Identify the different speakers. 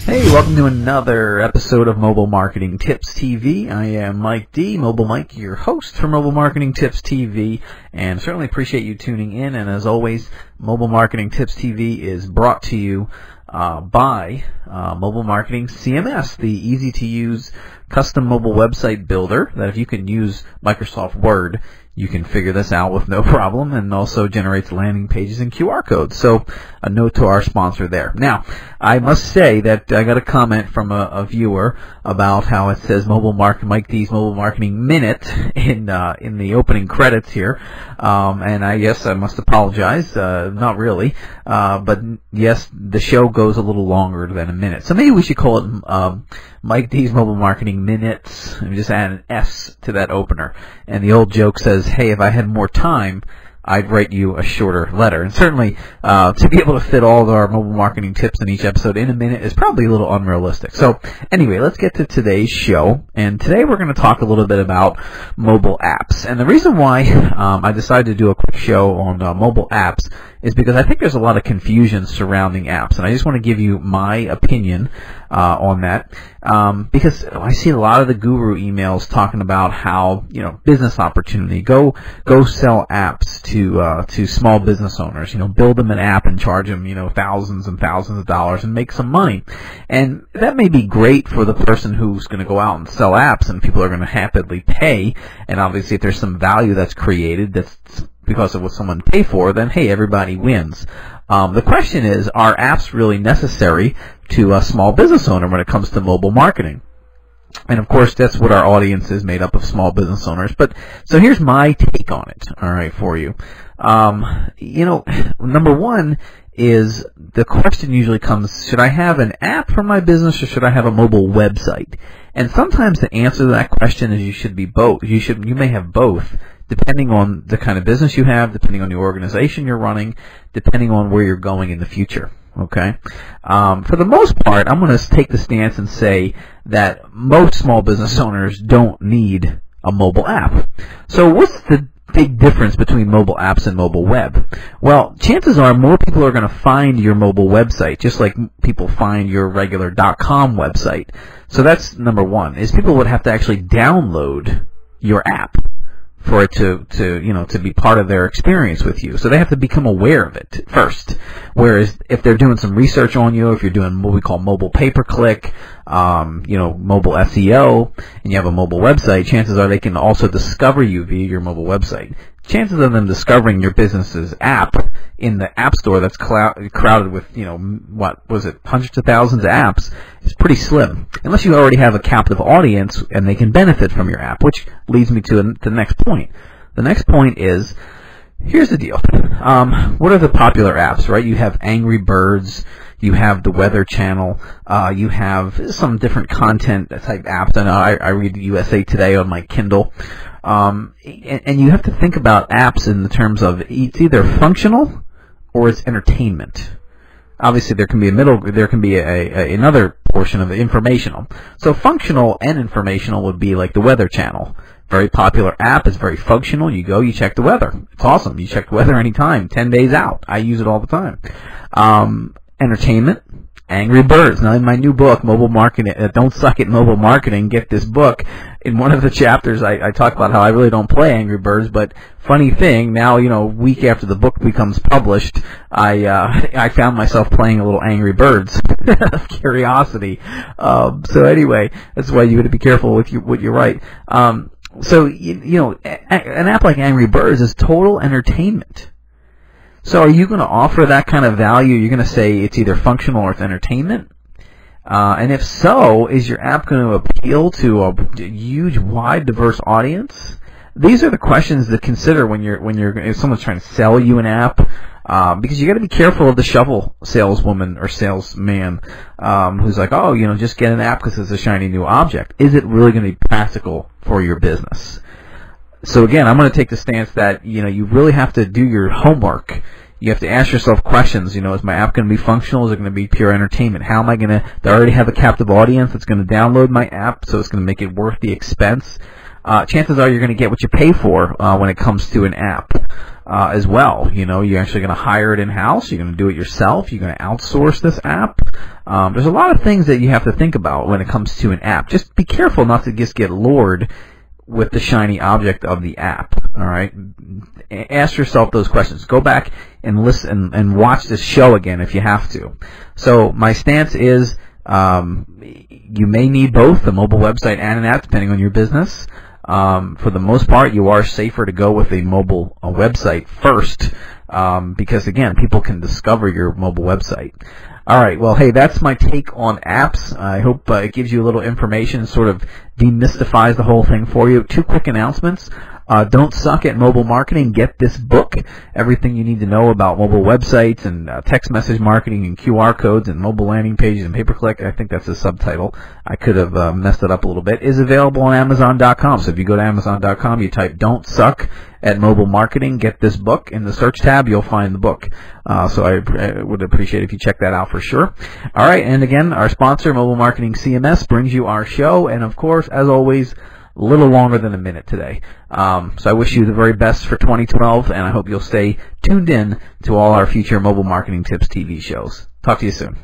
Speaker 1: Hey, welcome to another episode of Mobile Marketing Tips TV. I am Mike D, Mobile Mike, your host for Mobile Marketing Tips TV, and certainly appreciate you tuning in. And as always, Mobile Marketing Tips TV is brought to you by Mobile Marketing CMS, the easy-to-use custom mobile website builder that if you can use Microsoft Word, you can figure this out with no problem, and also generates landing pages and QR codes. So a note to our sponsor there. Now, I must say that I got a comment from a viewer about how it says Mike D's Mobile Marketing Minute in the opening credits here, and I guess I must apologize. Not really, but yes, the show goes a little longer than a minute. So maybe we should call it Mike D's Mobile Marketing Minutes, and just add an S to that opener. And the old joke says, hey, if I had more time, I'd write you a shorter letter. And certainly, to be able to fit all of our mobile marketing tips in each episode in a minute is probably a little unrealistic. So anyway, let's get to today's show. And today we're going to talk a little bit about mobile apps. And the reason why I decided to do a quick show on mobile apps is because I think there's a lot of confusion surrounding apps. And I just want to give you my opinion on that. Because I see a lot of the guru emails talking about how, business opportunity, go sell apps to small business owners, build them an app and charge them, thousands and thousands of dollars and make some money. And that may be great for the person who's going to go out and sell apps and people are going to happily pay. And obviously if there's some value that's created that's because of what someone pay for, then hey, everybody wins. The question is, are apps really necessary to a small business owner when it comes to mobile marketing? And of course, that's what our audience is made up of, small business owners. But so here's my take on it, all right, for you. Number one is the question usually comes, should I have an app for my business or should I have a mobile website? And sometimes the answer to that question is you should be both. You may have both, depending on the kind of business you have, depending on the organization you're running, depending on where you're going in the future. Okay. For the most part, I'm going to take the stance and say that most small business owners don't need a mobile app. So what's the big difference between mobile apps and mobile web? Well, chances are more people are going to find your mobile website, just like people find your regular .com website. So that's number one, is people would have to actually download your app for it to be part of their experience with you. So they have to become aware of it first. Whereas if they're doing some research on you, if you're doing what we call mobile pay-per-click, mobile SEO, and you have a mobile website, chances are they can also discover you via your mobile website. Chances of them discovering your business's app in the app store that's crowded with, hundreds of thousands of apps is pretty slim. Unless you already have a captive audience and they can benefit from your app, which leads me to the next point. The next point is, here's the deal. What are the popular apps, right? You have Angry Birds, you have the Weather Channel, you have some different content type apps. I know I read USA Today on my Kindle. And you have to think about apps in the terms of it's either functional or it's entertainment. Obviously, there can be another portion of it, informational. So functional and informational would be like the Weather Channel. Very popular app. It's very functional. You go, you check the weather. It's awesome. You check the weather anytime, 10 days out. I use it all the time. Entertainment, Angry Birds. Now, in my new book, Mobile Marketing, Don't Suck at Mobile Marketing, get this book. In one of the chapters, I talk about how I really don't play Angry Birds, but funny thing, now, week after the book becomes published, I found myself playing a little Angry Birds out of curiosity. So anyway, that's why you got to be careful with what you write. So, an app like Angry Birds is total entertainment. So are you going to offer that kind of value? You're going to say it's either functional or it's entertainment? And if so, is your app going to appeal to a huge, wide, diverse audience? These are the questions to consider if someone's trying to sell you an app, because you got to be careful of the shovel saleswoman or salesman who's like, just get an app because it's a shiny new object. Is it really going to be practical for your business? So again, I'm going to take the stance that you really have to do your homework. You have to ask yourself questions. Is my app going to be functional? Is it going to be pure entertainment? How am I going to? They already have a captive audience that's going to download my app, so it's going to make it worth the expense. Chances are you're going to get what you pay for when it comes to an app. as well. You're actually going to hire it in-house. You're going to do it yourself. You're going to outsource this app. There's a lot of things that you have to think about when it comes to an app. Just be careful not to just get lured with the shiny object of the app. All right, ask yourself those questions. Go back and listen and watch this show again if you have to. So my stance is you may need both a mobile website and an app depending on your business. For the most part, you are safer to go with a mobile website first because, again, people can discover your mobile website. All right, well, hey, that's my take on apps. I hope it gives you a little information, sort of demystifies the whole thing for you. 2 quick announcements. Don't suck at mobile marketing. Get this book, everything you need to know about mobile websites and text message marketing and QR codes and mobile landing pages and pay-per-click. I think that's a subtitle. I could have messed it up a little bit. Is available on Amazon.com. So if you go to Amazon.com, you type "Don't Suck at Mobile Marketing," get this book. In the search tab, you'll find the book. So I would appreciate if you check that out for sure. All right, and again, our sponsor, Mobile Marketing CMS, brings you our show. And of course, as always, a little longer than a minute today. So I wish you the very best for 2012, and I hope you'll stay tuned in to all our future Mobile Marketing Tips TV shows. Talk to you soon.